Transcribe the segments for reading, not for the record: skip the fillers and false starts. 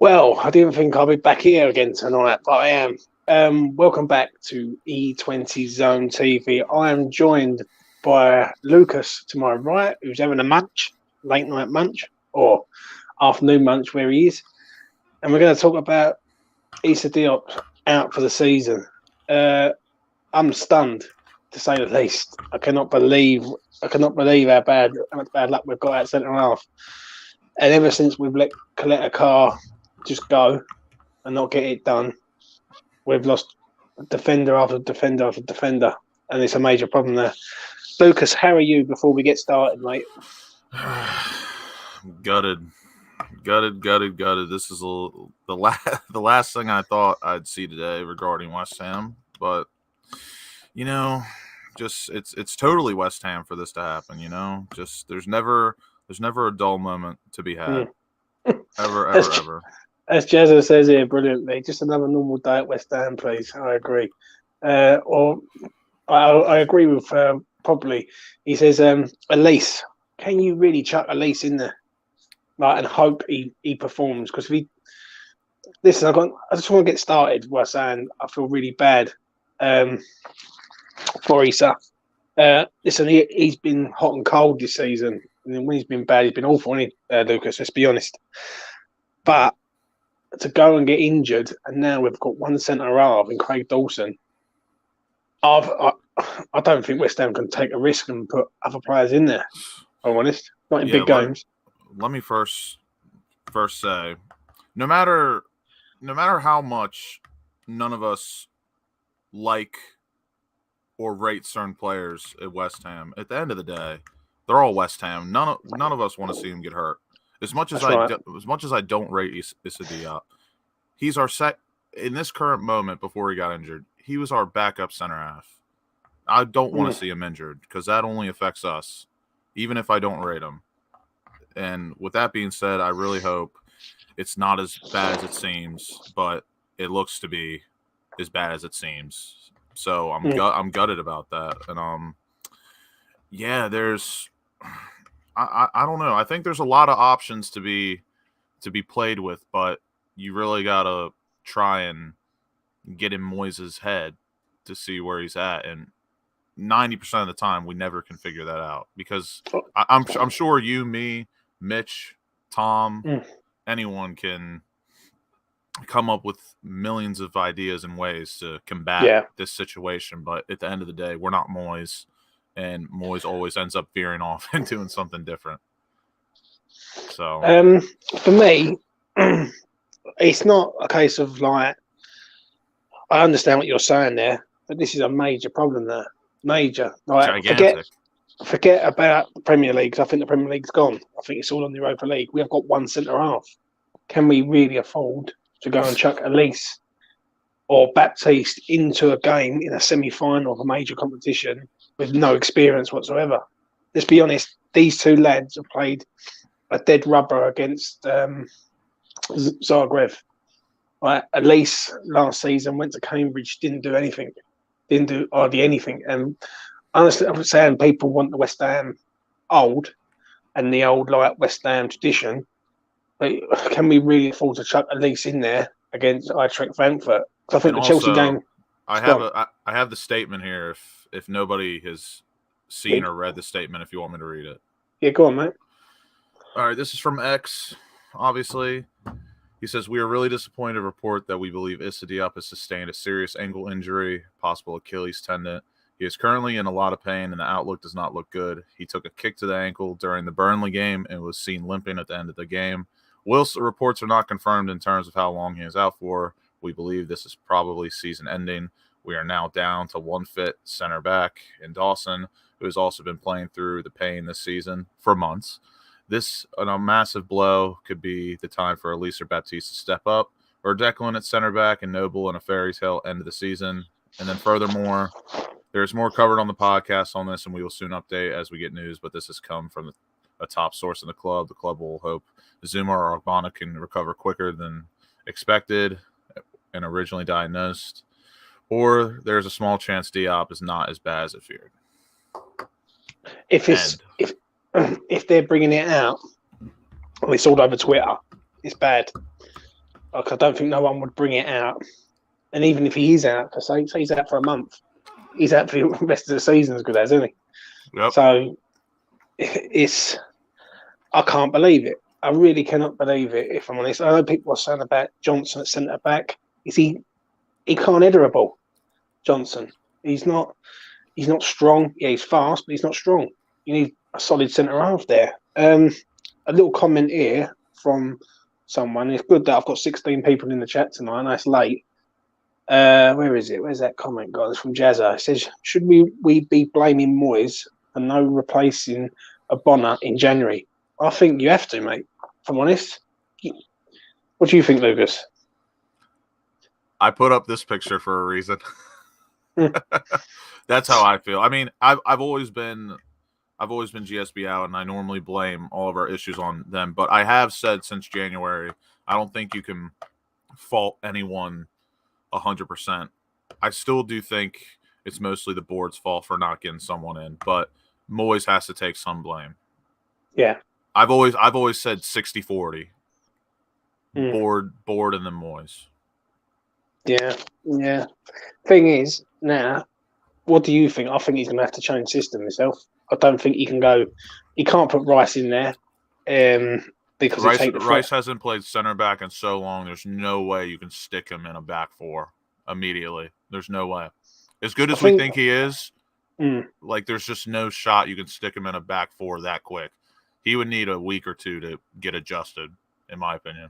Well, I didn't think I'll be back here again tonight, but I am. Welcome back to E20 Zone TV. I am joined by Lucas to my right, who's having a munch, late night munch, or afternoon munch where he is. And we're going to talk about Issa Diop out for the season. I'm stunned, to say the least. I cannot believe how much bad luck we've got at centre half. And ever since we've let Coletta Carr just go and not get it done, we've lost defender after defender after defender, and it's a major problem there. Lucas, how are you before we get started, mate? Gutted. This is the last thing I thought I'd see today regarding West Ham, but just it's totally West Ham for this to happen. Just there's never a dull moment to be had, ever. As Jazza says here brilliantly, just another normal day at West Ham, please. I agree. I agree with probably. He says, Elise, can you really chuck Elise in there, and hope he performs? Because if he listen, I just want to get started by saying I feel really bad for Issa. Listen, he's been hot and cold this season, and when he's been bad, he's been awful, hasn't he, Lucas? Let's be honest. But to go and get injured, and now we've got one centre half in Craig Dawson. I don't think West Ham can take a risk and put other players in there. I'm honest, not in big games. Let me first say, no matter how much none of us like or rate certain players at West Ham, at the end of the day, they're all West Ham. None of us want to see him get hurt. As much as I don't rate Issa Diop, he's our in this current moment before he got injured. He was our backup center half. I don't want to see him injured because that only affects us, even if I don't rate him. And with that being said, I really hope it's not as bad as it seems, but it looks to be as bad as it seems. So I'm gutted about that. And there's. I don't know. I think there's a lot of options to be played with, but you really gotta try and get in Moyes' head to see where he's at. And 90% of the time, we never can figure that out because I'm sure you, me, Mitch, Tom, anyone can come up with millions of ideas and ways to combat this situation. But at the end of the day, we're not Moyes. And Moyes always ends up veering off and doing something different. So, for me, it's not a case of I understand what you're saying there, but this is a major problem there. Major. Forget about the Premier League, because I think the Premier League's gone. I think it's all on the Europa League. We have got one centre half. Can we really afford to go and chuck Elise or Baptiste into a game in a semi-final of a major competition with no experience whatsoever? Let's be honest, these two lads have played a dead rubber against Zagreb. Elise last season went to Cambridge, didn't do hardly anything. And honestly, I'm saying people want the West Ham old and the old West Ham tradition. But can we really afford to chuck Elise in there against Eintracht Frankfurt? I think the Chelsea game. I have the statement here. If nobody has seen or read the statement, if you want me to read it. Yeah, go on, mate. All right, this is from X, obviously. He says, we are really disappointed to report that we believe Issa Diop has sustained a serious ankle injury, possible Achilles tendon. He is currently in a lot of pain, and the outlook does not look good. He took a kick to the ankle during the Burnley game and was seen limping at the end of the game. Whilst the reports are not confirmed in terms of how long he is out for, we believe this is probably season ending. We are now down to one fit center back in Dawson, who has also been playing through the pain this season for months. This, a massive blow, could be the time for Elise or Baptiste to step up, or Declan at center back and Noble in a fairy tale end of the season. And then furthermore, there's more covered on the podcast on this, and we will soon update as we get news, but this has come from a top source in the club. The club will hope Zuma or Ogbonna can recover quicker than expected and originally diagnosed, or there's a small chance Diop is not as bad as it feared. If they're bringing it out, it's all over Twitter. It's bad. Like, I don't think no one would bring it out. And even if he is out, for say he's out for a month, he's out for the rest of the season as good as, isn't he? Yep. So I can't believe it. I really cannot believe it, if I'm honest. I know people are saying about Johnson at centre back. He can't header a ball. Johnson. He's not strong. Yeah, he's fast, but he's not strong. You need a solid centre half there. A little comment here from someone. It's good that I've got 16 people in the chat tonight, and that's late. Where is it? Where's that comment, guys? From Jazza. It says, should we be blaming Moyes for no replacing a Bonner in January? I think you have to, mate. If I'm honest. What do you think, Lucas? I put up this picture for a reason. That's how I feel. I mean, I've always been GSB out, and I normally blame all of our issues on them. But I have said since January, I don't think you can fault anyone 100%. I still do think it's mostly the board's fault for not getting someone in, but Moyes has to take some blame. Yeah. I've always said 60-40. Board and then Moyes. Yeah. Thing is, now, what do you think? I think he's going to have to change system himself. I don't think he can go. He can't put Rice in there because Rice hasn't played center back in so long. There's no way you can stick him in a back four immediately. There's no way. As good as we think he is, like there's just no shot you can stick him in a back four that quick. He would need a week or two to get adjusted, in my opinion.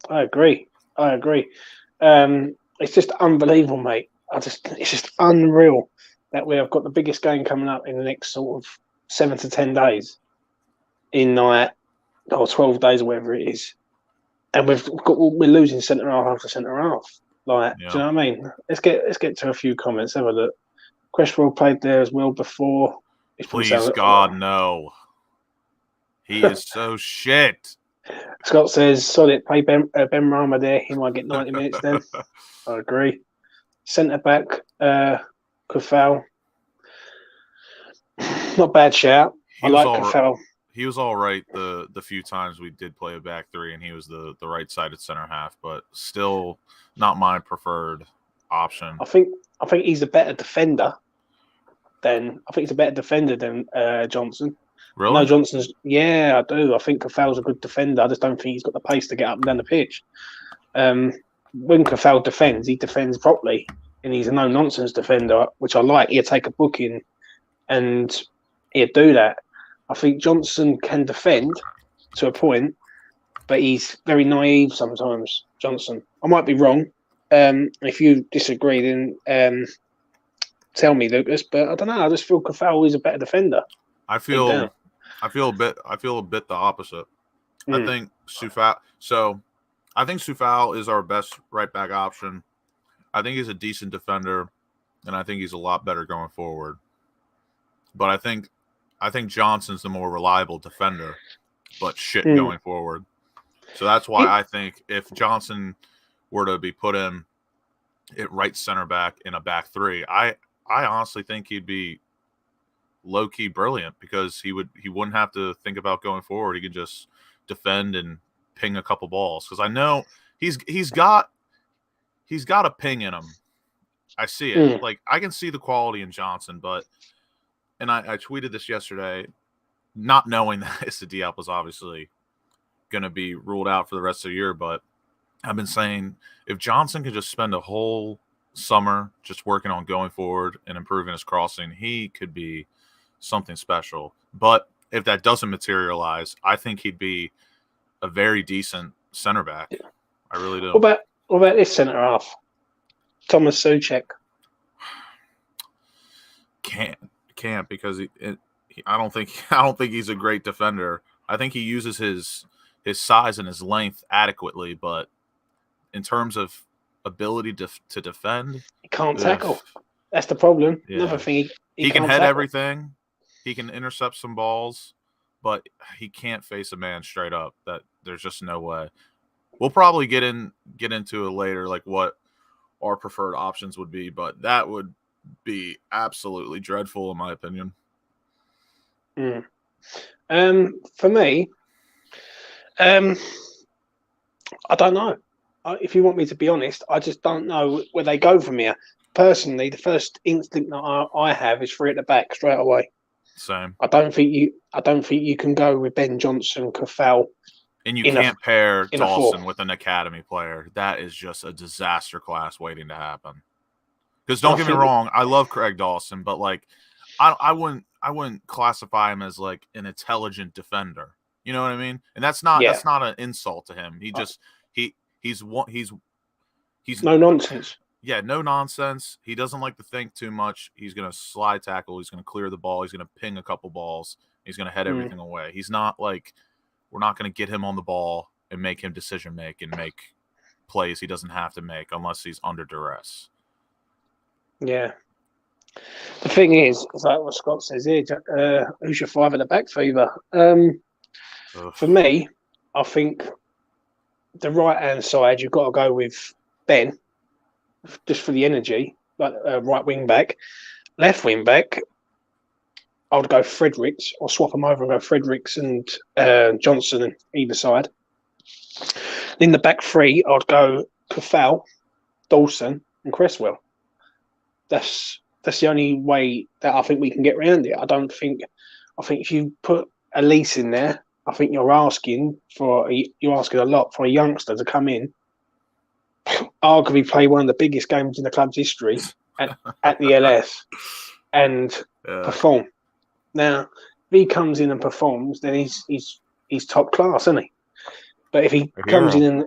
I agree. It's just unbelievable, mate. It's just unreal that we have got the biggest game coming up in the next sort of 7 to 10 days, in like, or 12 days or whatever it is, and we're losing centre half after centre half. Like, yeah. Do you know what I mean? Let's get to a few comments. Have a look. Cresswell played there as well before. Please, God, no. He is so shit. Scott says, solid play Ben Rama there. He might get 90 minutes then. I agree. Centre back, Kufal. Not bad shout. I like Kufal. He was all right the few times we did play a back three, and he was the right-sided center half, but still not my preferred option. I think he's a better defender than Johnson. Really? No, Johnson's. Yeah, I do. I think Kufal's a good defender. I just don't think he's got the pace to get up and down the pitch. When Kufal defends, he defends properly, and he's a no-nonsense defender, which I like. He'll take a booking, and he'll do that. I think Johnson can defend to a point, but he's very naive sometimes, Johnson. I might be wrong. If you disagree, then tell me, Lucas. But I don't know. I just feel Kufal is a better defender. I feel a bit the opposite. I think Soufal. So I think Soufal is our best right back option. I think he's a decent defender, and I think he's a lot better going forward. But I think Johnson's the more reliable defender, but shit going forward. So that's why I think if Johnson were to be put in at right center back in a back three, I honestly think he'd be low-key brilliant, because he wouldn't have to think about going forward. He could just defend and ping a couple balls, because I know he's got a ping in him. I see it. Like, I can see the quality in Johnson, and I tweeted this yesterday, not knowing that Issa Diop was obviously going to be ruled out for the rest of the year, but I've been saying if Johnson could just spend a whole summer just working on going forward and improving his crossing, he could be something special. But if that doesn't materialize, I think he'd be a very decent center back. I really do. What about this center half? Thomas Souček. Can't because I don't think he's a great defender. I think he uses his size and his length adequately, but in terms of ability to defend, he can't tackle. That's the problem. Yeah. Another thing, he can head everything. He can intercept some balls, but he can't face a man straight up. That there's just no way. We'll probably get into it later, like what our preferred options would be, but that would be absolutely dreadful in my opinion. For me, I don't know. If you want me to be honest, I just don't know where they go from here. Personally, the first instinct that I have is three at the back straight away. Same. I don't think you can go with Ben Johnson, Kafal And you in a can't pair in a four. Dawson with an academy player. That is just a disaster class waiting to happen. Because I don't get me think wrong, I love Craig Dawson, but like, I wouldn't classify him as like an intelligent defender. You know what I mean? And that's not yeah, an insult to him. He just he's no nonsense. yeah, no nonsense. He doesn't like to think too much. He's gonna slide tackle. He's gonna clear the ball. He's gonna ping a couple balls. He's gonna head everything away. He's not like, we're not gonna get him on the ball and make him decision make and make plays he doesn't have to make unless he's under duress. Yeah. The thing is like what Scott says here. Who's your five at the back fever? For me, I think the right hand side you've got to go with Ben, just for the energy. Like right wing back, left wing back. I would go Fredericks or swap them over and go Fredericks and Johnson on either side. In the back three, I'd go Kafal, Dawson, and Cresswell. That's the only way that I think we can get around it. I think if you put Elise in there, I think you're asking a lot for a youngster to come in, arguably play one of the biggest games in the club's history at the LS and perform. Now, if he comes in and performs, then he's top class, isn't he? But if he comes in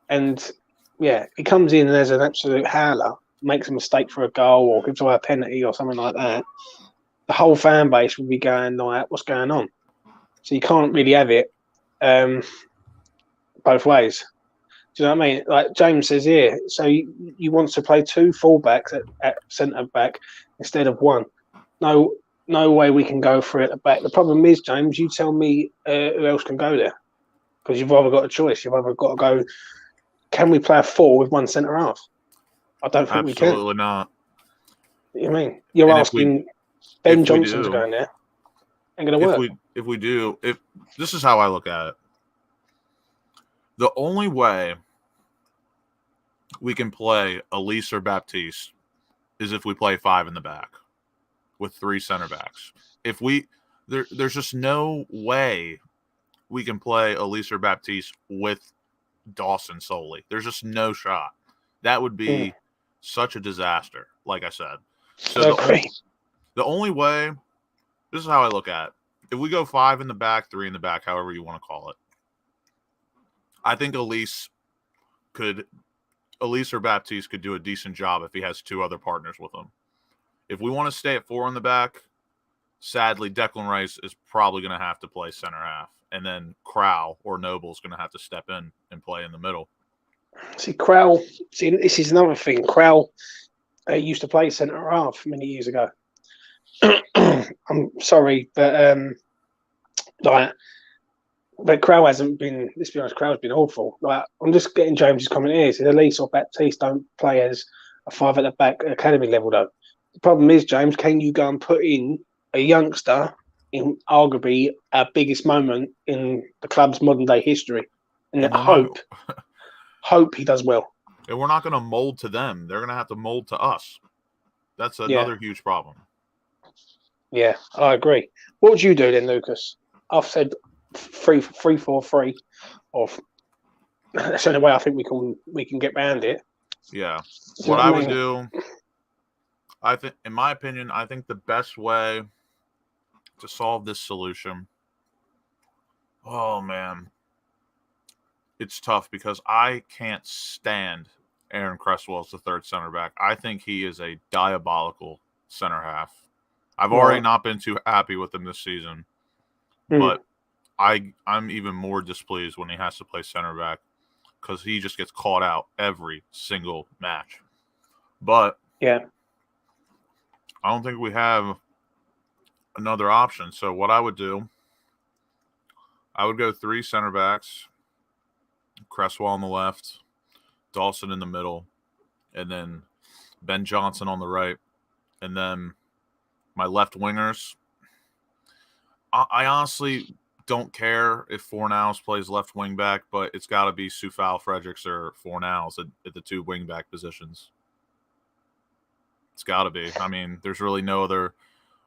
and if he comes in as an absolute howler, makes a mistake for a goal or gives away a penalty or something like that, the whole fan base will be going like, "What's going on?" So you can't really have it both ways. Do you know what I mean? Like James says here, so you want to play two fullbacks at centre back instead of one. No way we can go for it at the back. The problem is, James, you tell me who else can go there, because you've either got a choice. You've either got to go, can we play a four with one centre half? I don't think we can. Absolutely not. You know what I mean? You're asking Ben Johnson to go in there. Ain't going to work. If this is how I look at it. The only way we can play Elise or Baptiste is if we play five in the back with three center backs. There's just no way we can play Elise or Baptiste with Dawson solely. There's just no shot. That would be such a disaster, like I said. So the only way, this is how I look at it. If we go five in the back, three in the back, however you want to call it, I think Elise or Baptiste could do a decent job if he has two other partners with him. If we want to stay at four in the back, sadly, Declan Rice is probably going to have to play center half. And then Crowell or Noble's going to have to step in and play in the middle. Crowell, this is another thing. Crowell used to play centre half many years ago. I'm sorry, but Crowell hasn't been. Let's be honest, Crowell's been awful. Like, I'm just getting James's comment here. So Elise or Baptiste don't play as a five at the back academy level, though. The problem is, James, can you go and put in a youngster in arguably our biggest moment in the club's modern day history, and hope he does well? And we're not going to mold to them. They're going to have to mold to us. That's another huge problem. Yeah, I agree. What would you do then, Lucas? I've said 3-4-3, or that's the only way I think we can get around it. Yeah. What I would do, I think, in my opinion, I think the best way to solve this solution, oh man, it's tough because I can't stand Aaron Cresswell as the third center back. I think he is a diabolical center half. I've already not been too happy with him this season, but I'm even more displeased when he has to play center back because he just gets caught out every single match. But I don't think we have another option. So what I would do, I would go three center backs, Cresswell on the left, Dawson in the middle, and then Ben Johnson on the right, and then my left wingers. I honestly don't care if Fornals plays left wing back, but it's got to be Soufal, Fredericks, or Fornals at the 2 wing back positions. It's got to be. I mean, there's really no other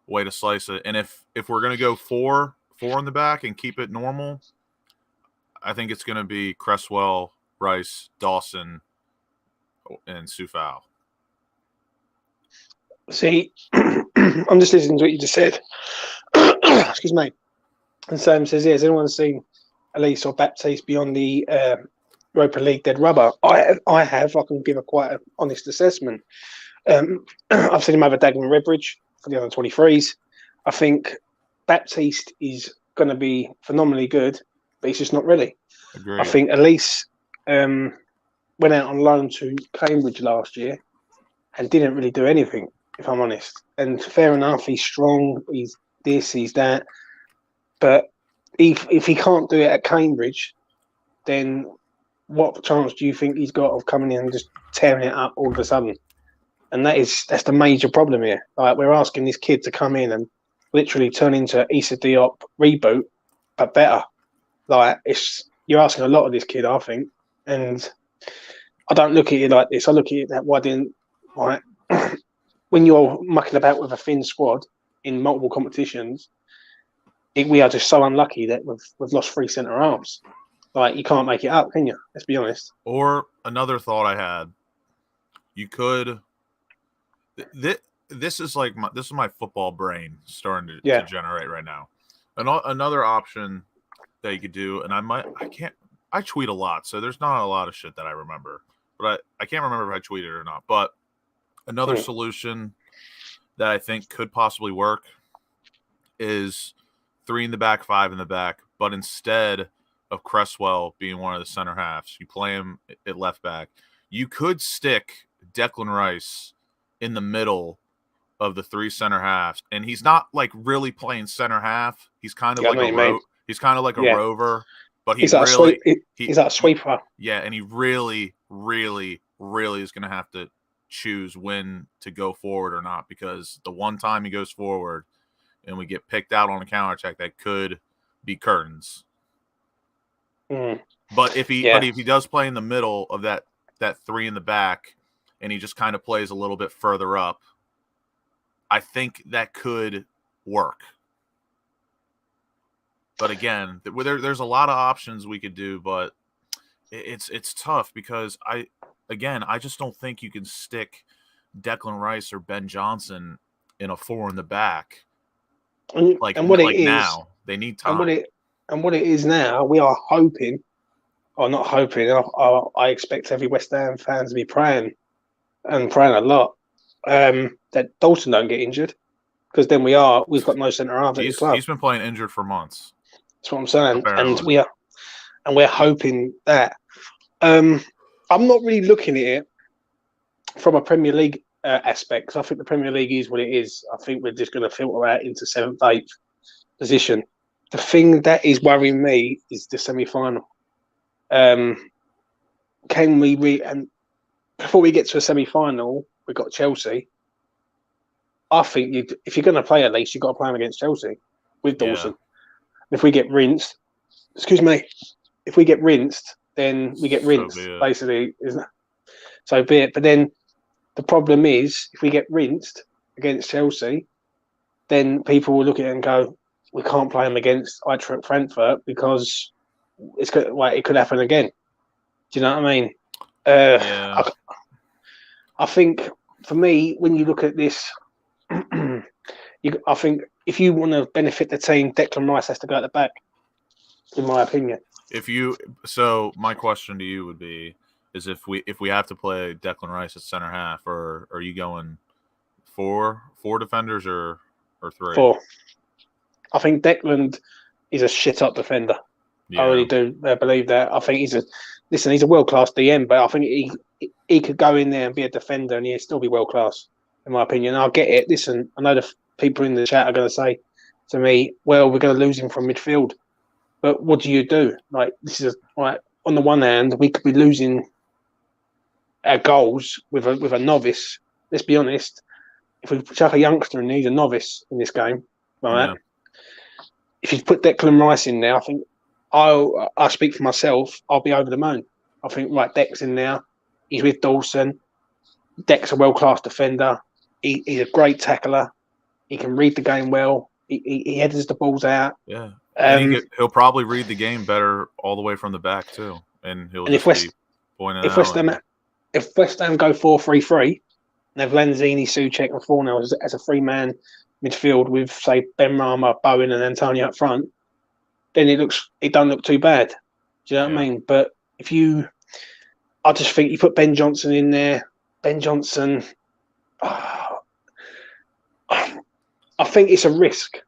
way to slice it. And if we're going to go four in the back and keep it normal, I think it's going to be Cresswell, Rice, Dawson, and Soufal. See, I'm just listening to what you just said. Excuse me. And Sam says, has anyone seen Elise or Baptiste beyond the Europa League dead rubber? I have. I can give a quite an honest assessment. I've seen him over Dagenham Redbridge for the under 23s. I think Baptiste is going to be phenomenally good, but he's just not ready. Agreed. I think Elise went out on loan to Cambridge last year and didn't really do anything, if I'm honest. And fair enough, he's strong, he's this, he's that. But if he can't do it at Cambridge, then what chance do you think he's got of coming in and just tearing it up all of a sudden? And that's the major problem here. Like, we're asking this kid to come in and literally turn into Issa Diop reboot, but better. Like, you're asking a lot of this kid, I think. And I don't look at it like this. I look at it that when you're mucking about with a thin squad in multiple competitions, we are just so unlucky that we've lost 3 centre halves. Like, you can't make it up, can you? Let's be honest. Or another thought I had, you could. This is my football brain starting to generate right now. Another option that you could do, and I tweet a lot, so there's not a lot of shit that I remember, but I can't remember if I tweeted or not. But another solution that I think could possibly work is 3 in the back, 5 in the back, but instead of Cresswell being one of the center halves, you play him at left back. You could stick Declan Rice in the middle of the 3 center halves, and he's not like really playing center half. He's kind of he's kind of like a rover, but he's that a sweeper. Yeah, and he really, really, really is going to have to choose when to go forward or not, because the one time he goes forward and we get picked out on a counterattack, that could be curtains. But if he does play in the middle of that 3 in the back, and he just kind of plays a little bit further up, I think that could work. But again, there's a lot of options we could do, but it's tough because I just don't think you can stick Declan Rice or Ben Johnson in a 4 in the back. Now they need time. And what it is now, we are hoping, or not hoping. I expect every West Ham fan to be praying a lot, that Dalton don't get injured, because then we've got no centre half at the club. He's been playing injured for months. That's what I'm saying. Apparently. And we're hoping that. I'm not really looking at it from a Premier League aspect, because I think the Premier League is what it is. I think we're just going to filter out into 7th, 8th position. The thing that is worrying me is the semi-final. Can we and before we get to a semi-final, we've got Chelsea. I think if you're going to play at least, you've got to play them against Chelsea with Dawson. Yeah. If we get rinsed, then we get rinsed, basically. So be it. But then the problem is, if we get rinsed against Chelsea, then people will look at it and go, we can't play them against Eintracht Frankfurt because it could happen again. Do you know what I mean? I think for me, when you look at this, I think if you want to benefit the team, Declan Rice has to go at the back, in my opinion. So my question to you would be, is if we have to play Declan Rice at center half, or are you going four defenders or 3? 4. I think Declan is a shit up defender. Yeah. I really do believe that. I think he's a world class DM, but I think he could go in there and be a defender and he'd still be world class, in my opinion. I'll get it. Listen, I know the people in the chat are going to say to me, well, we're going to lose him from midfield. But what do you do? Like, this is on the one hand, we could be losing our goals with a novice. Let's be honest. If we chuck a youngster and he's a novice in this game, right? Yeah. if you put Declan Rice in there, I think I speak for myself. I'll be over the moon. I think right, Dec's in there. He's with Dawson. Dec's a world-class defender. He's a great tackler. He can read the game well. He headers the balls out. Yeah, and he'll probably read the game better all the way from the back too, and he'll just be pointing out. If West Ham go 4-3-3, and have Lanzini, Souček, and Fornell as a three-man midfield with, say, Ben Rama, Bowen, and Antonio up front, then it doesn't look too bad. Do you know what I mean? But I just think you put Ben Johnson in there. Ben Johnson, I think it's a risk.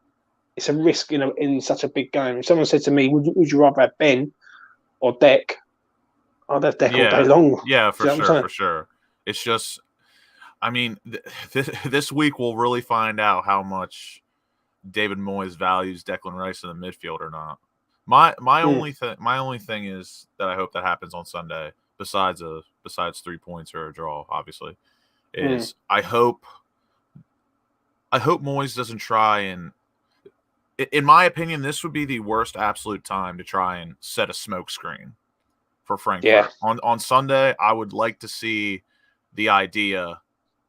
It's a risk in such a big game. If someone said to me, "Would you rather have Ben or Dec?" I'd have Dec all day long. Yeah, for sure. It's just, I mean, this week we'll really find out how much David Moyes values Declan Rice in the midfield or not. My only thing is that I hope that happens on Sunday. Besides 3 points or a draw, obviously, is I hope Moyes doesn't try and. In my opinion, this would be the worst absolute time to try and set a smoke screen for Frankfurt. Yeah. On Sunday, I would like to see the idea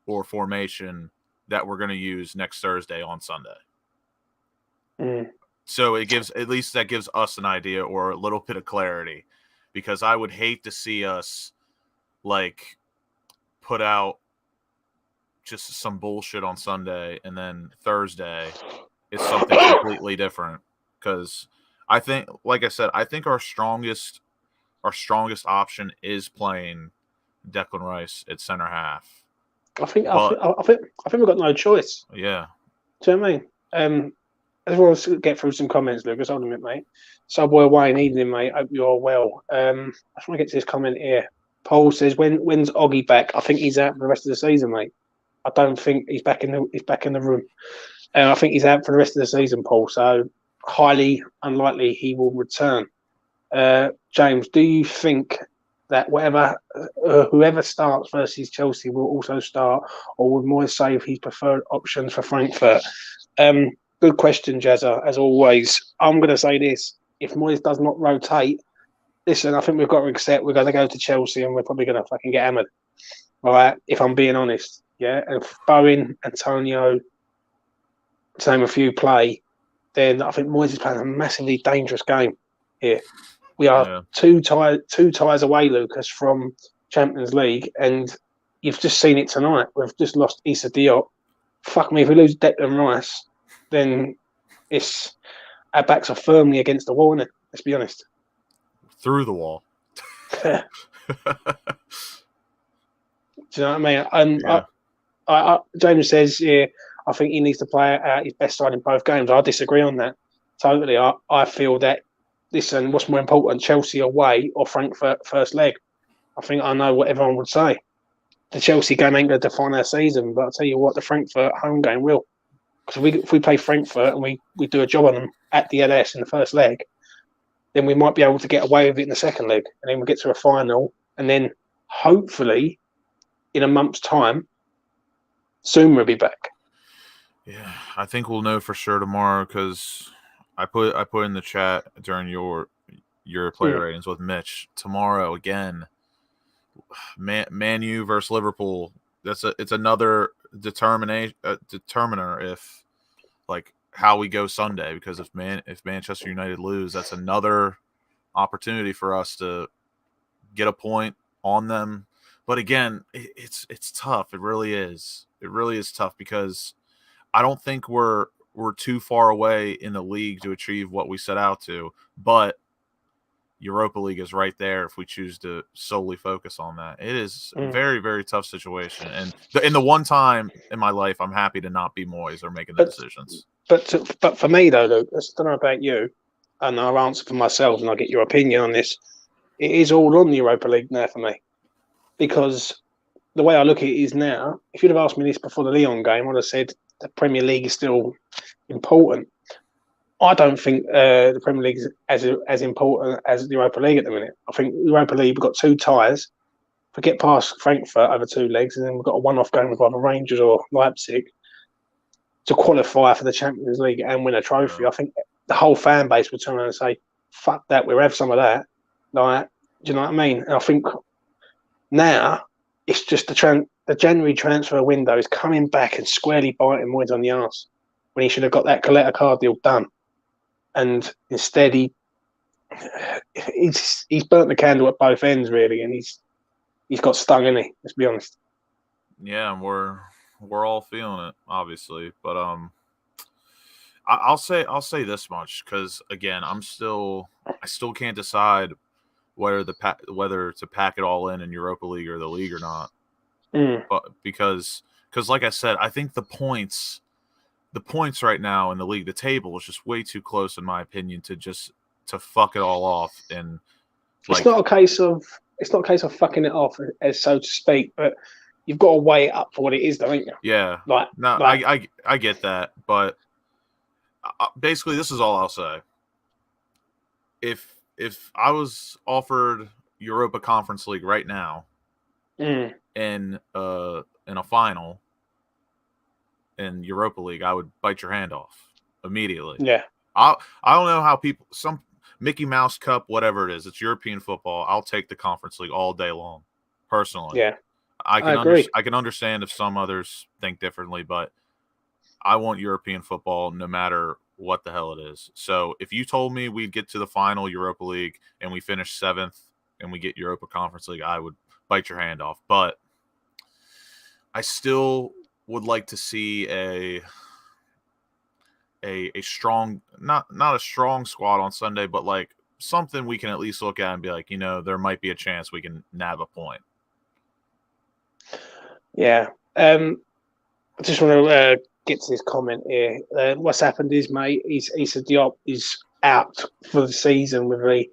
or formation that we're going to use next Thursday on Sunday. So it gives us an idea or a little bit of clarity, because I would hate to see us like put out just some bullshit on Sunday and then Thursday it's something completely different. Because I think, like I said, I think our strongest option is playing Declan Rice at center half. I think we've got no choice. Yeah. Do you know what I mean? I just want to get through some comments, Lucas. Hold a minute, mate. Subway Wayne, evening, mate. Hope you're well. I just want to get to this comment here. Paul says, "When's Oggy back?" I think he's out for the rest of the season, mate. I don't think he's back in the room. I think he's out for the rest of the season, Paul. So highly unlikely he will return. James, do you think that whoever starts versus Chelsea will also start, or would Moyes save his preferred options for Frankfurt? Good question, Jazza, as always. I'm going to say this. If Moyes does not rotate, listen, I think we've got to accept we're going to go to Chelsea and we're probably going to fucking get hammered. All right, if I'm being honest. Yeah, and if Bowen, Antonio, to name a few, play, then I think Moyes is playing a massively dangerous game here. We are two ties away, Lucas, from Champions League, and you've just seen it tonight. We've just lost Issa Diop. Fuck me, if we lose Declan Rice, then our backs are firmly against the wall, isn't it? Let's be honest. Through the wall. Do you know what I mean? James says, I think he needs to play out his best side in both games. I disagree on that totally. I feel that, listen, what's more important, Chelsea away or Frankfurt first leg? I think I know what everyone would say. The Chelsea game ain't going to define our season, but I'll tell you what, the Frankfurt home game will. Because if we play Frankfurt and we do a job on them at the LS in the first leg, then we might be able to get away with it in the second leg. And then we'll get to a final. And then hopefully in a month's time, soon we'll be back. Yeah, I think we'll know for sure tomorrow, because I put in the chat during your player ratings with Mitch. Tomorrow again, Man U versus Liverpool. It's another determiner if like how we go Sunday, because if Manchester United lose, that's another opportunity for us to get a point on them. But again, it's tough. It really is. It really is tough, because I don't think we're too far away in the league to achieve what we set out to, but Europa League is right there if we choose to solely focus on that. It is a very, very tough situation. And in the one time in my life, I'm happy to not be Moyes or making the decisions. But for me, though, Luke, I don't know about you, and I'll answer for myself and I'll get your opinion on this. It is all on the Europa League now for me. Because the way I look at it is now, if you'd have asked me this before the Lyon game, I would have said the Premier League is still important. I don't think the Premier League is as important as the Europa League at the minute. I think the Europa League, we've got two ties. If we get past Frankfurt over two legs, and then we've got a one-off game with either Rangers or Leipzig to qualify for the Champions League and win a trophy. I think the whole fan base would turn around and say, "Fuck that, we'll have some of that." Like, do you know what I mean? And I think now it's just the January transfer window is coming back and squarely biting Moyes on the arse when he should have got that Coletta card deal done, and instead he's burnt the candle at both ends really, and he's got stung, isn't he? Let's be honest. Yeah, we're all feeling it, obviously, but I'll say this much, because again, I still can't decide whether to pack it all in Europa League or the league or not. But because like I said, I think the points right now in the league, the table is just way too close in my opinion to fuck it all off. And it's not a case of fucking it off, as so to speak, but you've got to weigh it up for what it is, don't you? Yeah. I get that, but basically this is all I'll say. If I was offered Europa Conference League right now in a final in Europa League, I would bite your hand off immediately. Yeah. I don't know how some Mickey Mouse Cup, whatever it is, it's European football. I'll take the Conference League all day long, personally. Yeah. I agree. I can understand if some others think differently, but I want European football no matter what the hell it is. So if you told me we'd get to the final Europa League and we finish 7th and we get Europa Conference League, I would bite your hand off. But I still would like to see a strong, not a strong squad on Sunday, but like something we can at least look at and be like, there might be a chance we can nab a point. Yeah. I just want to get to this comment here. What's happened is, mate, Issa Diop is out for the season with a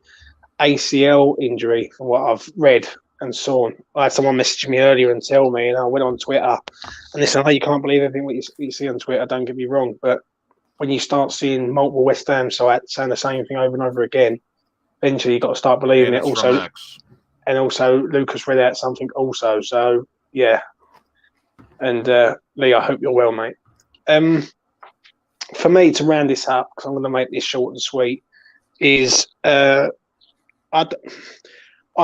ACL injury, from what I've read and saw. I had someone message me earlier and tell me, and I went on Twitter. And listen, I know you can't believe everything what you see on Twitter, don't get me wrong, but when you start seeing multiple West Ham sites saying the same thing over and over again, eventually you've got to start believing it. Also, and also Lucas read out something also. So, yeah. And Lee, I hope you're well, mate. For me, to round this up, because I'm going to make this short and sweet, is I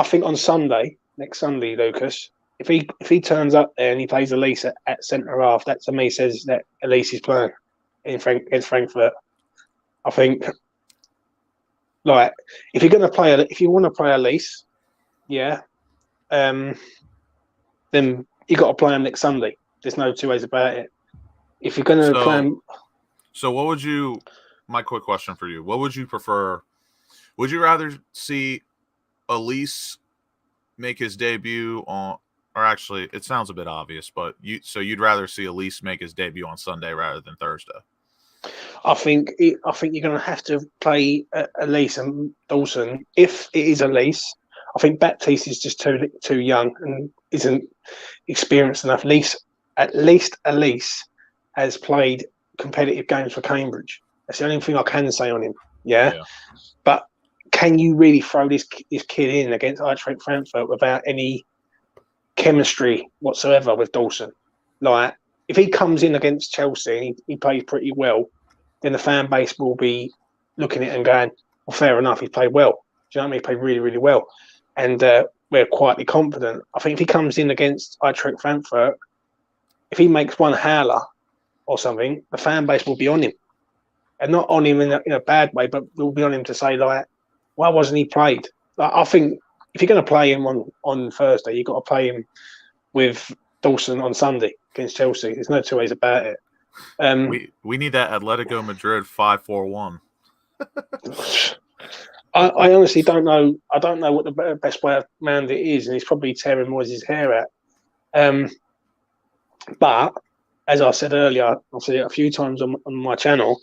think on Sunday, next Sunday, Lucas, if he turns up there and he plays Elise at centre half, that to me says that Elise is playing against Frankfurt. I think, like, if you want to play Elise, yeah, then you got to play him next Sunday. There's no two ways about it. If you're going to play him... So what would you... My quick question for you. What would you prefer? Would you rather see Elise make his debut on... Or actually, it sounds a bit obvious, but you'd rather see Elise make his debut on Sunday rather than Thursday? I think you're going to have to play Elise and Dawson. If it is Elise, I think Baptiste is just too young and isn't experienced enough. At least Elise has played competitive games for Cambridge. That's the only thing I can say on him. Yeah. But can you really throw this kid in against Eintracht Frankfurt without any chemistry whatsoever with Dawson? Like, if he comes in against Chelsea and he plays pretty well, then the fan base will be looking at it and going, well, fair enough, he played well. Do you know what I mean? He played really, really well. And we're quietly confident. I think if he comes in against Eintracht Frankfurt, if he makes one howler or something, the fan base will be on him. And not on him in a bad way, but will be on him to say, like, why wasn't he played? Like, I think if you're going to play him on Thursday, you've got to play him with Dawson on Sunday against Chelsea. There's no two ways about it. We need that Atletico Madrid 5-4-1. I honestly don't know. I don't know what the best way around it is, and he's probably tearing Moyes' hair out. But as I said earlier, I've said it a few times on my channel,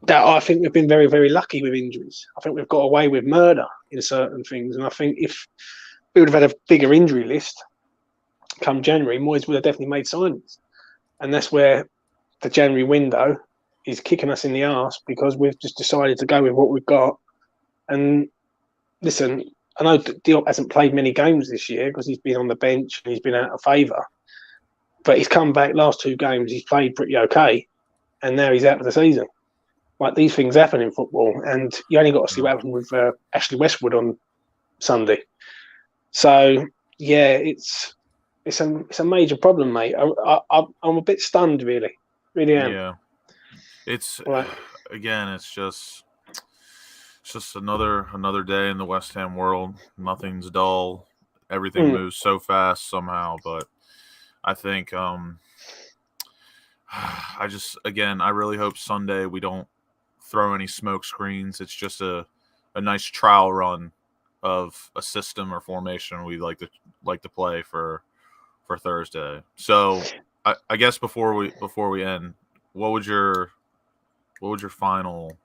that I think we've been very, very lucky with injuries. I think we've got away with murder in certain things, and I think if we would have had a bigger injury list come January, Moyes would have definitely made signings, and that's where the January window is kicking us in the arse, because we've just decided to go with what we've got. And listen, I know Diop hasn't played many games this year because he's been on the bench and he's been out of favour. But he's come back last 2 games, he's played pretty okay, and now he's out for the season. Like, these things happen in football, and you only got to see what happened with Ashley Westwood on Sunday. So yeah, it's a major problem, mate. I'm a bit stunned, really am. Yeah, it's Right. again, it's just another day in the West Ham world. Nothing's dull. Everything moves so fast somehow, but I think I really hope Sunday we don't throw any smoke screens. It's just a nice trial run of a system or formation we like to play for Thursday. So I guess before we end, what would your final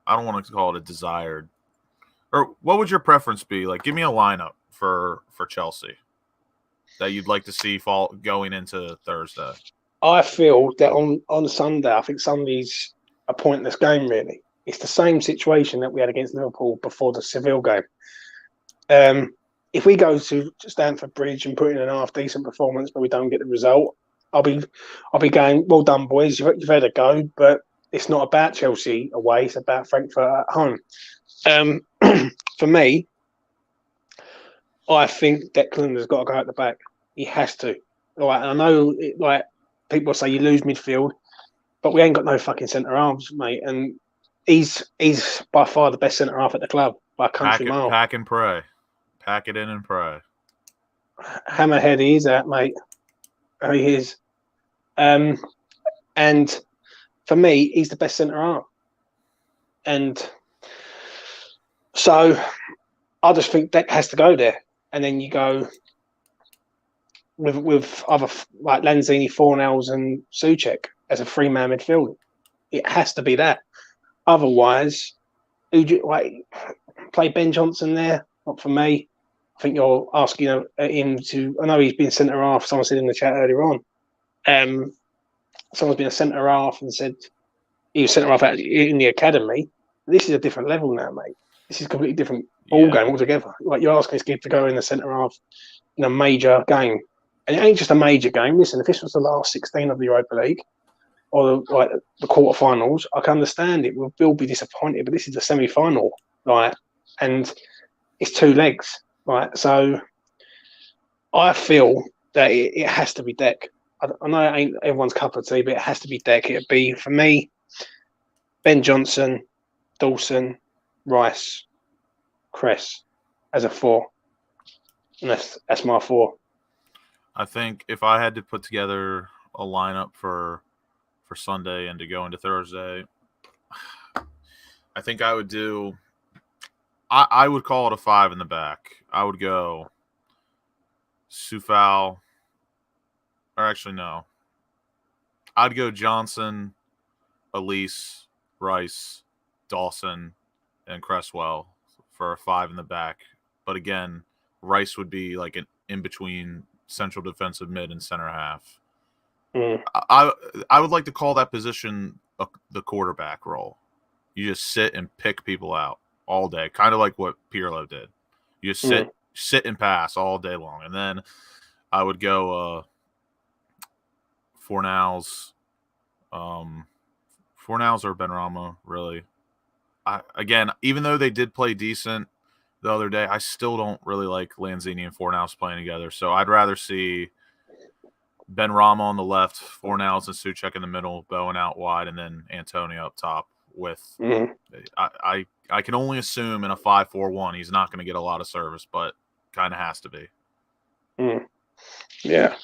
I don't want to call it a desired, or what would your preference be? Like, give me a lineup for Chelsea that you'd like to see going into Thursday. I feel that on Sunday, I think Sunday's a pointless game, really. It's the same situation that we had against Liverpool before the Seville game. If we go to Stamford Bridge and put in an half-decent performance, but we don't get the result, I'll be going, well done, boys. You've had a go, but it's not about Chelsea away. It's about Frankfurt at home. For me, I think Declan has got to go at the back. He has to. Like, I know, people say you lose midfield, but we ain't got no fucking centre halves, mate. And he's by far the best centre half at the club by a country mile. Pack and pray. Pack it in and pray. Hammerhead he is at, mate. He is. And for me, he's the best centre half. And so I just think Deck has to go there. And then you go with other like Lanzini, Fornals, and Souček as a three-man midfield. It has to be that. Otherwise, play Ben Johnson there? Not for me. I think you're asking him to. I know he's been centre half. Someone said in the chat earlier on. Someone's been a centre half and said he was centre half in the academy. This is a different level now, mate. This is a completely different ball game altogether. Like, you're asking this kid to go in the centre half in a major game, and it ain't just a major game. Listen, if this was the last 16 of the Europa League or the quarterfinals, I can understand it. We'll be disappointed, but this is the semi-final, right? And it's two legs, right? So I feel that it has to be Deck. I know it ain't everyone's cup of tea, but it has to be Deck. It'd be, for me, Ben Johnson, Dawson, Rice, Cress as a four. And that's my four. I think if I had to put together a lineup for Sunday and to go into Thursday, I think I would do I would call it a 5 in the back. I would go Sufal, or actually no. I'd go Johnson, Elise, Rice, Dawson, and Cresswell for a 5 in the back. But again, Rice would be like an in-between central defensive mid and center half. I would like to call that position the quarterback role. You just sit and pick people out all day, kind of like what Pirlo did. You just sit and pass all day long. And then I would go Fornals or Benrahma, really. Again, even though they did play decent the other day, I still don't really like Lanzini and Fornals playing together. So I'd rather see Benrahma on the left, Fornals and Souček in the middle, Bowen out wide, and then Antonio up top with I can only assume in a 5-4-1 he's not going to get a lot of service, but kind of has to be. Yeah.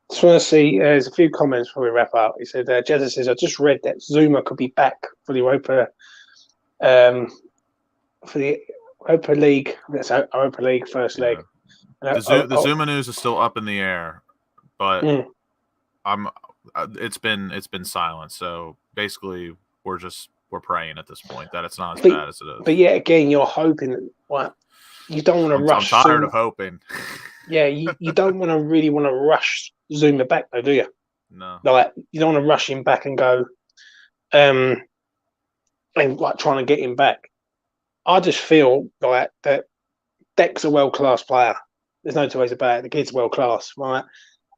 Just want to see, there's a few comments before we wrap up. He said, Jezza says, I just read that Zuma could be back for the Europa League. That's Europa League first leg. The Zuma news is still up in the air, but it's been silent. So basically, we're praying at this point that it's not as bad as it is. But yet again, you're hoping that you don't want to rush. I'm tired of hoping. Yeah, you don't really want to rush Zuma back, though, do you? No. Like, you don't want to rush him back and go, and like trying to get him back. I just feel like that Deck's a world-class player. There's no two ways about it. The kid's world-class, right?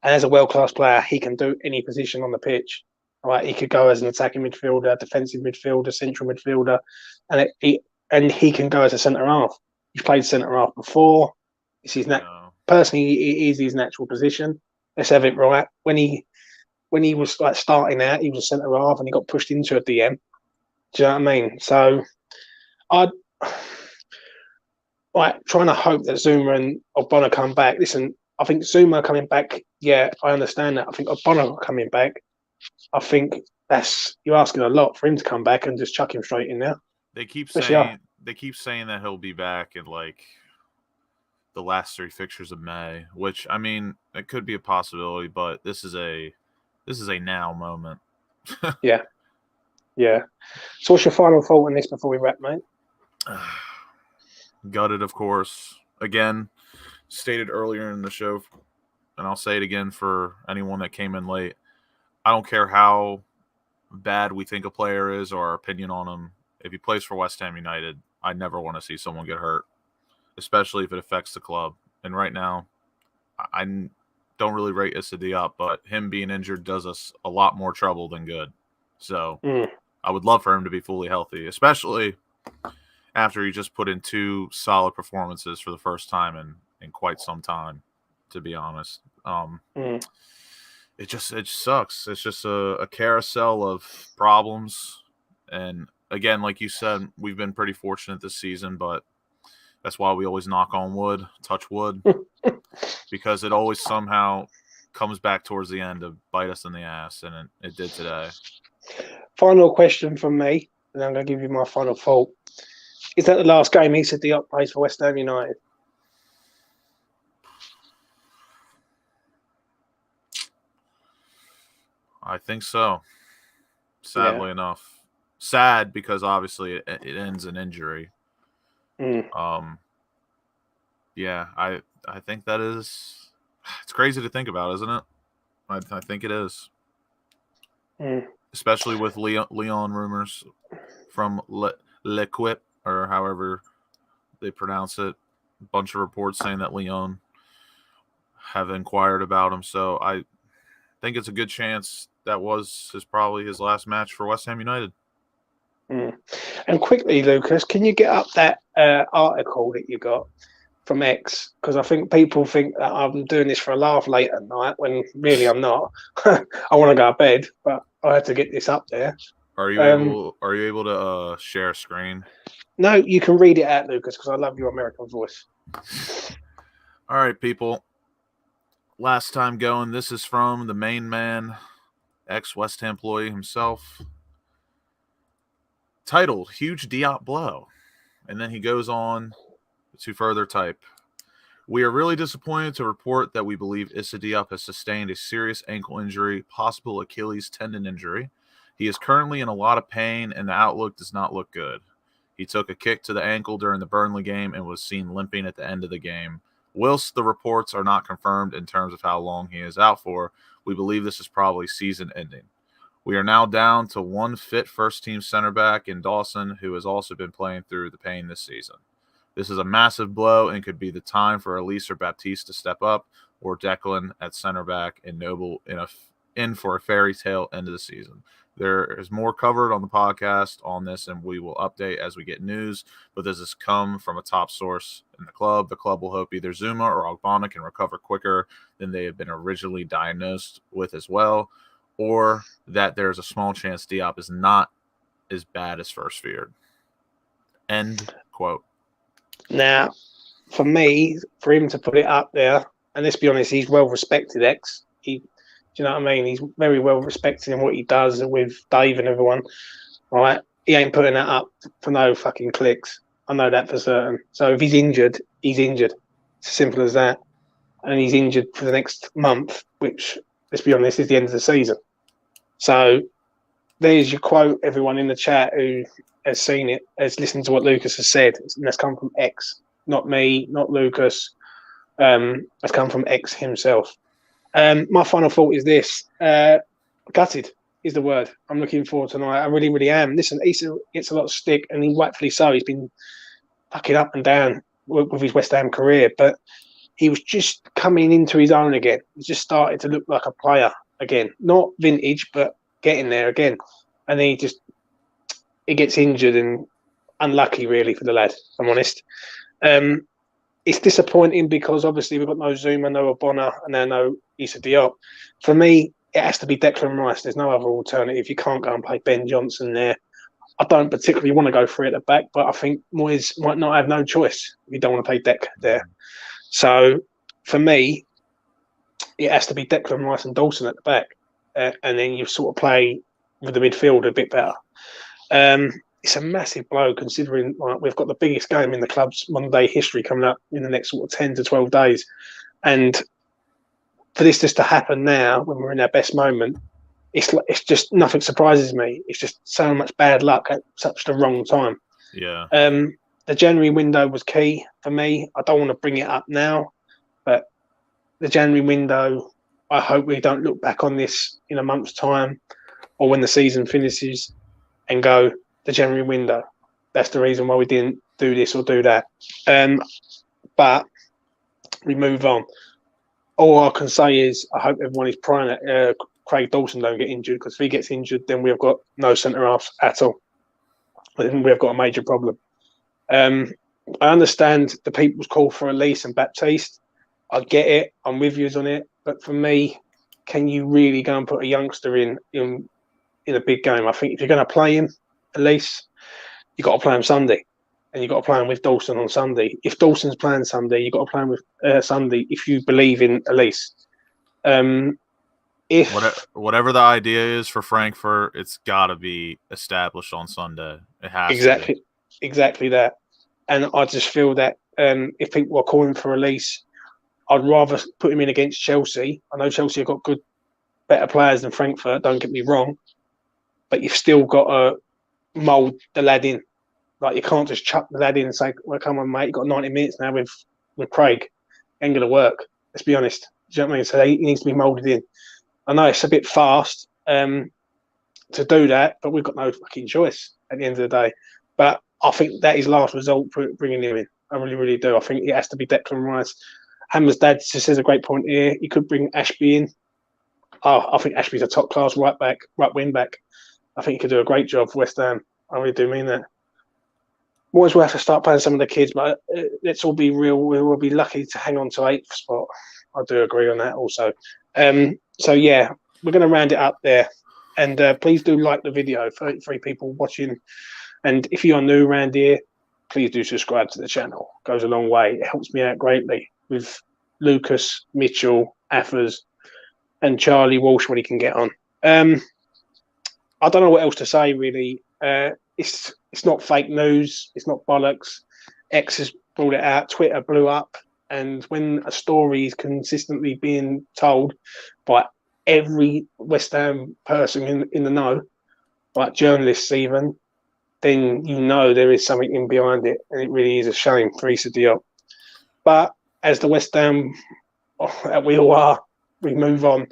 And as a world-class player, he can do any position on the pitch. Right, he could go as an attacking midfielder, defensive midfielder, central midfielder, and he can go as a centre half. He's played centre half before. It's his personally, it is his natural position. Let's have it right. When he was like starting out, he was a centre half, and he got pushed into a DM. Do you know what I mean? So I'd trying to hope that Zuma and Ogbonna come back. Listen, I think Zuma coming back, yeah, I understand that. I think Ogbonna coming back, I think you're asking a lot for him to come back and just chuck him straight in there. They keep saying that he'll be back in like the last 3 fixtures of May, which I mean it could be a possibility, but this is a now moment. Yeah. So what's your final thought on this before we wrap, mate? Gutted, of course. Again, stated earlier in the show, and I'll say it again for anyone that came in late. I don't care how bad we think a player is or our opinion on him. If he plays for West Ham United, I never want to see someone get hurt, especially if it affects the club. And right now, I don't really rate Issa Diop, but him being injured does us a lot more trouble than good. So I would love for him to be fully healthy, especially after he just put in 2 solid performances for the first time in quite some time, to be honest. It sucks. It's just a carousel of problems. And again, like you said, we've been pretty fortunate this season, but that's why we always knock on wood, touch wood, because it always somehow comes back towards the end to bite us in the ass, and it did today. Final question from me, and I'm going to give you my final thought. Is that the last game Issa Diop plays for West Ham United? I think so. Sadly enough. Sad because obviously it ends in injury. Yeah, I think that is. It's crazy to think about, isn't it? I think it is. Especially with Leon rumors from L'Equipe, or however they pronounce it. A bunch of reports saying that Leon have inquired about him. So I think it's a good chance that was probably his last match for West Ham United. And quickly, Lucas, can you get up that article that you got from X? Because I think people think that I'm doing this for a laugh late at night when really I'm not. I want to go to bed, but I had to get this up there. Are you able to share a screen? No, you can read it out, Lucas, because I love your American voice. All right, people. Last time going, this is from the main man, ex-West Ham employee himself. Titled, Huge Diop Blow. And then he goes on to further type, we are really disappointed to report that we believe Issa Diop has sustained a serious ankle injury, possible Achilles tendon injury. He is currently in a lot of pain, and the outlook does not look good. He took a kick to the ankle during the Burnley game and was seen limping at the end of the game. Whilst the reports are not confirmed in terms of how long he is out for, we believe this is probably season-ending. We are now down to one fit first-team center back in Dawson, who has also been playing through the pain this season. This is a massive blow and could be the time for Elise or Baptiste to step up, or Declan at center back and Noble in for a fairy tale end of the season. There is more covered on the podcast on this, and we will update as we get news. But this has come from a top source in the club. The club will hope either Zuma or Ogbonna can recover quicker than they have been originally diagnosed with as well, or that there is a small chance Diop is not as bad as first feared. End quote. Now, for me, for him to put it up there, and let's be honest, he's well respected. Do you know what I mean? He's very well respected in what he does with Dave and everyone. Right? He ain't putting that up for no fucking clicks. I know that for certain. So if he's injured, he's injured. It's as simple as that. And he's injured for the next month, which, let's be honest, is the end of the season. So there's your quote, everyone in the chat who has seen it, has listened to what Lucas has said. And that's come from X, not me, not Lucas. That's come from X himself. My final thought is this. Gutted is the word. I'm looking forward tonight. I really, really am. Listen, Issa gets a lot of stick, and he rightfully so. He's been fucking up and down with his West Ham career, but he was just coming into his own again. He just started to look like a player again. Not vintage, but getting there again, and then he gets injured and unlucky really for the lad. If I'm honest. It's disappointing because obviously we've got no Zuma, no Obona, and now no Issa Diop. For me, it has to be Declan Rice. There's no other alternative. You can't go and play Ben Johnson there. I don't particularly want to go for it at the back, but I think Moyes might not have no choice if you don't want to play Dec there. So for me, it has to be Declan Rice and Dawson at the back, and then you sort of play with the midfield a bit better. It's a massive blow considering we've got the biggest game in the club's modern day history coming up in the next sort of 10 to 12 days. And for this just to happen now when we're in our best moment, it's just nothing surprises me. It's just so much bad luck at such the wrong time. Yeah. The January window was key for me. I don't want to bring it up now, but the January window, I hope we don't look back on this in a month's time or when the season finishes and go, the January window. That's the reason why we didn't do this or do that. But we move on. All I can say is I hope everyone is praying that Craig Dawson don't get injured, because if he gets injured, then we have got no centre halves at all. Then we have got a major problem. I understand the people's call for Elise and Baptiste. I get it. I'm with you on it. But for me, can you really go and put a youngster in a big game? I think if you're going to play him, Elise, you've got to play him Sunday, and you've got to play him with Dawson on Sunday. If Dawson's playing Sunday, you've got to play him with Sunday if you believe in Elise. Whatever the idea is for Frankfurt, it's got to be established on Sunday. It has to be. Exactly that. And I just feel that if people are calling for Elise, I'd rather put him in against Chelsea. I know Chelsea have got better players than Frankfurt, don't get me wrong, but you've still got to mould the lad in. Like, you can't just chuck the lad in and say, well, come on, mate, you've got 90 minutes now with Craig. Ain't going to work. Let's be honest. Do you know what I mean? So he needs to be moulded in. I know it's a bit fast to do that, but we've got no fucking choice at the end of the day. But I think that is last result bringing him in. I really, really do. I think it has to be Declan Rice. Hammer's dad just says a great point here. He could bring Ashby in. Oh, I think Ashby's a top class right wing back. I think he could do a great job for West Ham. I really do mean that. Moyes will have to start playing some of the kids, but let's all be real. We will be lucky to hang on to 8th spot. I do agree on that also. So yeah, we're going to round it up there. And please do like the video. 33 people watching. And if you are new around here, please do subscribe to the channel. It goes a long way. It helps me out greatly with Lucas, Mitchell, Affers, and Charlie Walsh when he can get on. I don't know what else to say, really. It's not fake news. It's not bollocks. X has brought it out. Twitter blew up. And when a story is consistently being told by every West Ham person in the know, like journalists even, then you know there is something in behind it. And it really is a shame for Issa Diop. But as the West Ham we all are, we move on.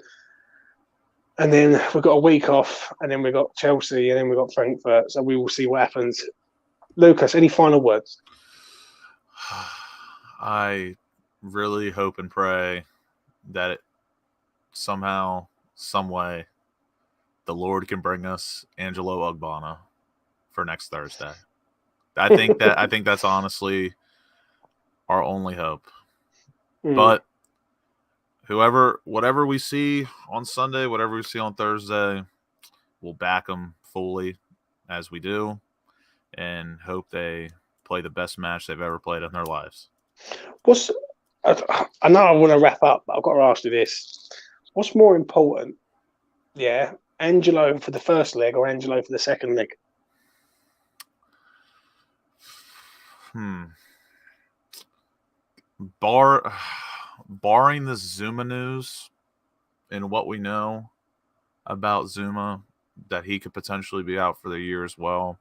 And then we've got a week off, and then we've got Chelsea, and then we've got Frankfurt. So we will see what happens. Lucas, any final words? I really hope and pray that it somehow, some way, the Lord can bring us Angelo Ogbonna for next Thursday. I think that's honestly our only hope. But whatever we see on Sunday, whatever we see on Thursday, we'll back them fully as we do, and hope they play the best match they've ever played in their lives. I know I want to wrap up, but I've got to ask you this. What's more important? Yeah, Angelo for the first leg or Angelo for the second leg? Barring the Zuma news and what we know about Zuma, that he could potentially be out for the year as well.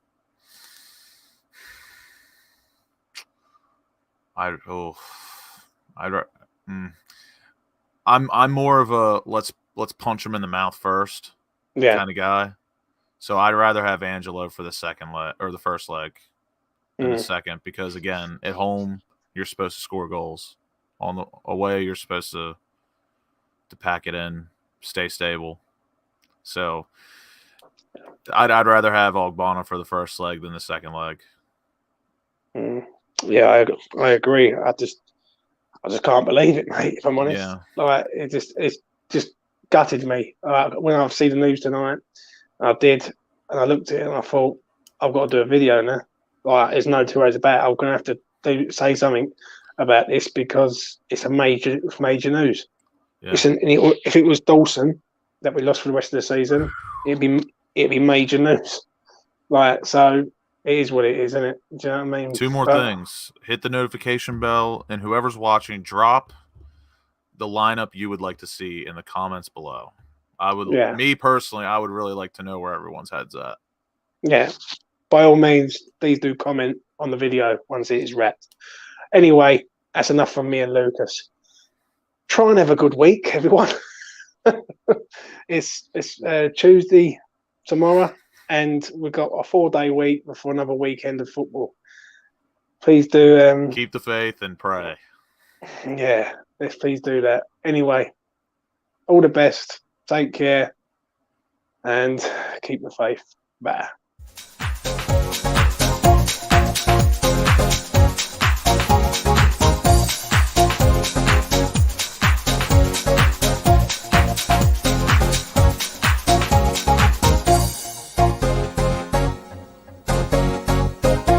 I'm more of a let's punch him in the mouth first kind of guy. So I'd rather have Angelo for the second leg or the first leg than the second, because again, at home you're supposed to score goals. On the away, you're supposed to pack it in, stay stable. So I'd rather have Ogbonna for the first leg than the second leg. Yeah, I agree. I just can't believe it, mate. If I'm honest, Yeah. like it's just gutted me. When I see the news tonight, I did, and I looked at it and I thought, I've got to do a video now. Like, there's no two ways about it. I'm going to have to say something about this because it's a major news. Yeah. If it was Dawson that we lost for the rest of the season, it'd be major news. Like, so it is what it is, isn't it? Do you know what I mean? Two more things. Hit the notification bell, and whoever's watching, drop the lineup you would like to see in the comments below. Me personally, I would really like to know where everyone's head's at. Yeah. By all means, please do comment on the video once it is wrapped. Anyway, that's enough from me and Lucas. Try and have a good week, everyone. It's Tuesday tomorrow, and we've got a 4-day week before another weekend of football. Please do keep the faith and pray. Yeah, please do that. Anyway, all the best. Take care and keep the faith. Bye.